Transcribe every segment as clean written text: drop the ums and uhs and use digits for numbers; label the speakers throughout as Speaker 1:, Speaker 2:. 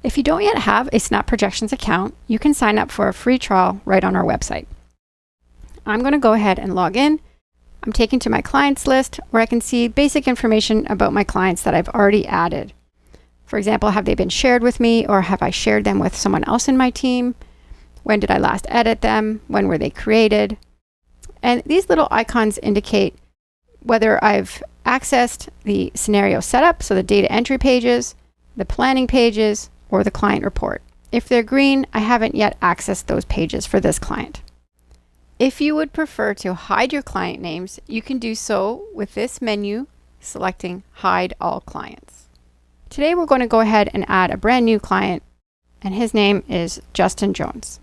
Speaker 1: If you don't yet have a Snap Projections account, you can sign up for a free trial right on our website. I'm going to go ahead and log in. I'm taken to my clients list where I can see basic information about my clients that I've already added. For example, have they been shared with me, or have I shared them with someone else in my team? When did I last edit them? When were they created? And these little icons indicate whether I've accessed the scenario setup, so the data entry pages, the planning pages, or the client report. If they're green, I haven't yet accessed those pages for this client. If you would prefer to hide your client names, you can do so with this menu, selecting Hide All Clients. Today we're going to go ahead and add a brand new client, and his name is Justin Jones.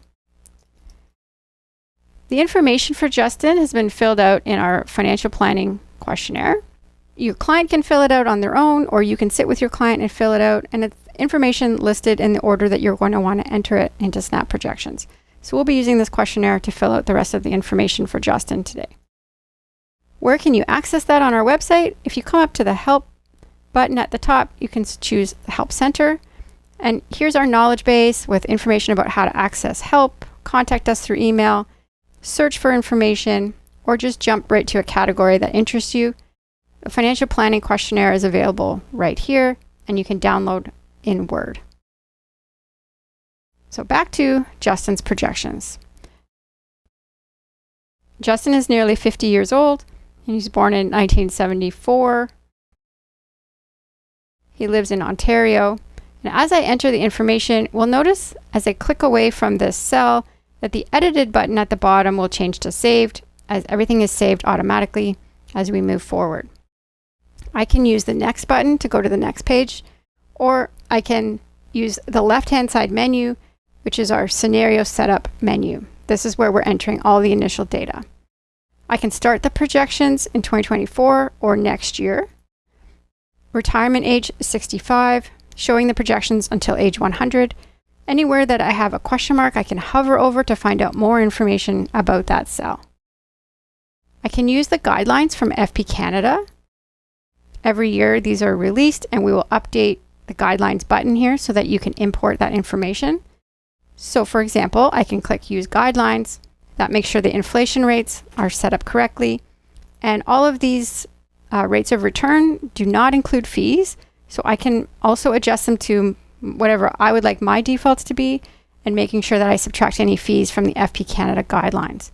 Speaker 1: The information for Justin has been filled out in our financial planning questionnaire. Your client can fill it out on their own, or you can sit with your client and fill it out, and it's information listed in the order that you're going to want to enter it into Snap Projections. So we'll be using this questionnaire to fill out the rest of the information for Justin today. Where can you access that on our website? If you come up to the Help button at the top, you can choose the Help Center. And here's our knowledge base with information about how to access help, contact us through email, search for information, or just jump right to a category that interests you. The financial planning questionnaire is available right here, and you can download in Word. So back to Justin's projections. Justin is nearly 50 years old, and he's born in 1974. He lives in Ontario. And as I enter the information, we'll notice as I click away from this cell that the edited button at the bottom will change to saved, as everything is saved automatically as we move forward. I can use the next button to go to the next page, or I can use the left-hand side menu, which is our scenario setup menu. This is where we're entering all the initial data. I can start the projections in 2024 or next year. Retirement age 65, showing the projections until age 100. Anywhere that I have a question mark, I can hover over to find out more information about that cell. I can use the guidelines from FP Canada. Every year these are released, and we will update the guidelines button here so that you can import that information. So for example, I can click Use Guidelines. That makes sure the inflation rates are set up correctly. And all of these rates of return do not include fees. So I can also adjust them to whatever I would like my defaults to be, and making sure that I subtract any fees from the FP Canada guidelines.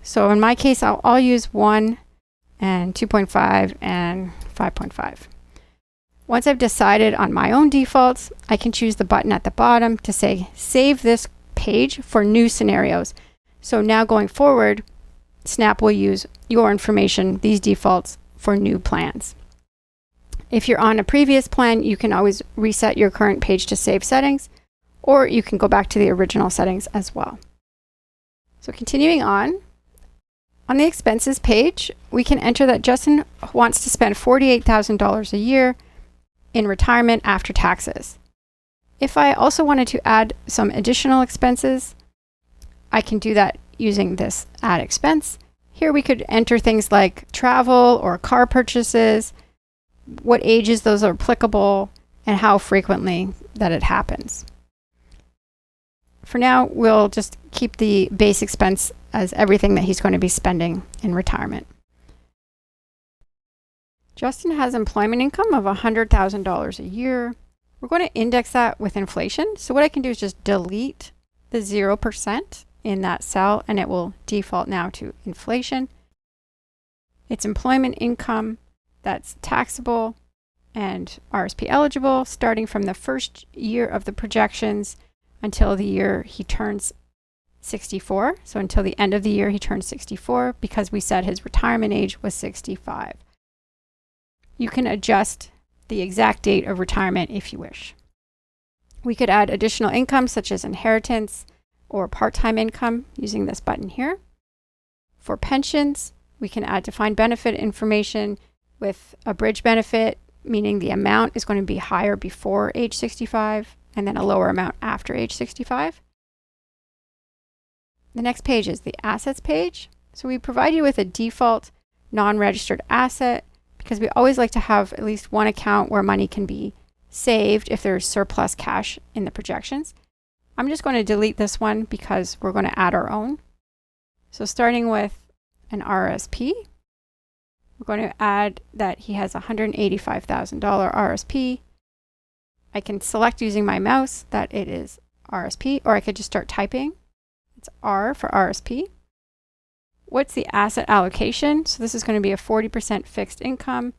Speaker 1: So in my case, I'll use 1 and 2.5 and 5.5. Once I've decided on my own defaults, I can choose the button at the bottom to say, save this page for new scenarios. So now going forward, Snap will use your information, these defaults, for new plans. If you're on a previous plan, you can always reset your current page to save settings, or you can go back to the original settings as well. So continuing on the expenses page, we can enter that Justin wants to spend $48,000 a year in retirement after taxes. If I also wanted to add some additional expenses, I can do that using this Add Expense. Here we could enter things like travel or car purchases, what ages those are applicable, and how frequently that it happens. For now, we'll just keep the base expense as everything that he's going to be spending in retirement. Justin has employment income of $100,000 a year. We're going to index that with inflation. So what I can do is just delete the 0% in that cell, and it will default now to inflation. It's employment income that's taxable and RSP eligible, starting from the first year of the projections until the year he turns 64. So until the end of the year he turns 64, because we said his retirement age was 65. You can adjust the exact date of retirement if you wish. We could add additional income such as inheritance or part-time income using this button here. For pensions, we can add defined benefit information with a bridge benefit, meaning the amount is going to be higher before age 65 and then a lower amount after age 65. The next page is the assets page. So we provide you with a default non-registered asset, because we always like to have at least one account where money can be saved if there's surplus cash in the projections. I'm just going to delete this one because we're going to add our own. So starting with an RSP, we're going to add that he has $185,000 RSP. I can select using my mouse that it is RSP, or I could just start typing. It's R for RSP. What's the asset allocation? So this is going to be a 40% fixed income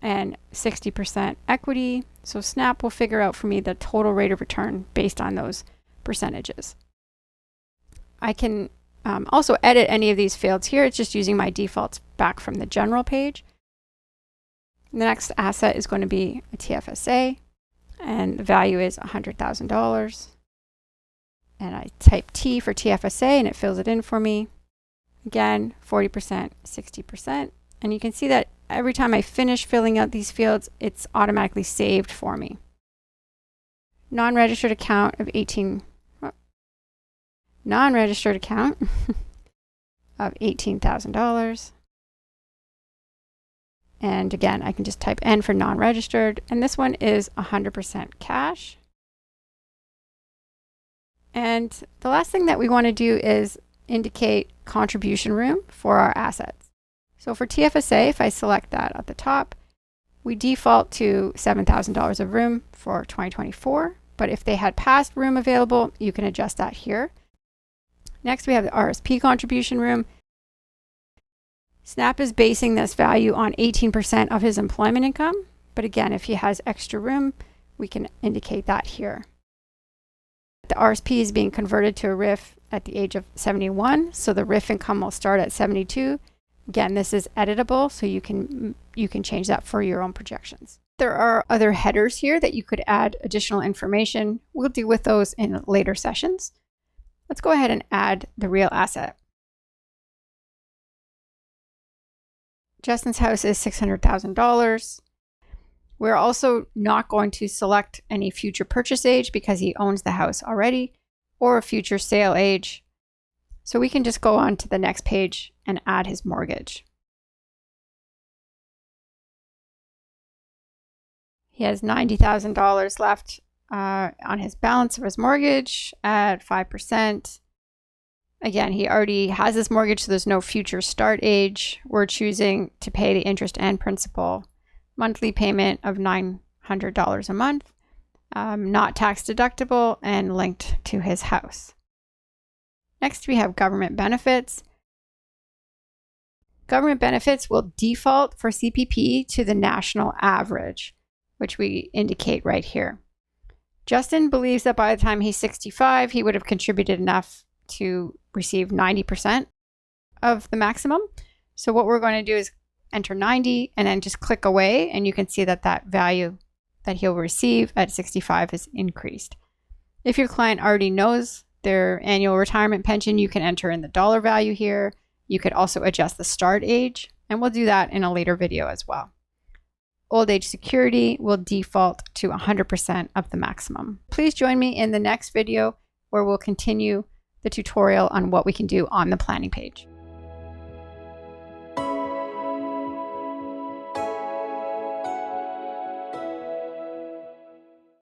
Speaker 1: and 60% equity. So Snap will figure out for me the total rate of return based on those percentages. I can also edit any of these fields here. It's just using my defaults back from the general page. The next asset is going to be a TFSA, and the value is $100,000. And I type T for TFSA and it fills it in for me. Again, 40%, 60%. And you can see that every time I finish filling out these fields, it's automatically saved for me. Non-registered account of non-registered account of $18,000. And again, I can just type N for non-registered. And this one is 100% cash. And the last thing that we want to do is indicate contribution room for our assets. So for TFSA, if I select that at the top, we default to $7,000 of room for 2024. But if they had past room available, you can adjust that here. Next, we have the RSP contribution room. Snap is basing this value on 18% of his employment income. But again, if he has extra room, we can indicate that here. The RSP is being converted to a RIF at the age of 71. So the RIF income will start at 72. Again, this is editable, so you can change that for your own projections. There are other headers here that you could add additional information. We'll deal with those in later sessions. Let's go ahead and add the real asset. Justin's house is $600,000. We're also not going to select any future purchase age because he owns the house already, or a future sale age. So we can just go on to the next page and add his mortgage. He has $90,000 left on his balance of his mortgage at 5%. Again, he already has this mortgage, so there's no future start age. We're choosing to pay the interest and principal. Monthly payment of $900 a month, not tax deductible and linked to his house. Next, we have government benefits. Government benefits will default for CPP to the national average, which we indicate right here. Justin believes that by the time he's 65, he would have contributed enough to receive 90% of the maximum. So what we're going to do is enter 90 and then just click away, and you can see that that value that he'll receive at 65 is increased. If your client already knows their annual retirement pension, you can enter in the dollar value here. You could also adjust the start age, and we'll do that in a later video as well. Old age security will default to 100% of the maximum. Please join me in the next video where we'll continue the tutorial on what we can do on the planning page.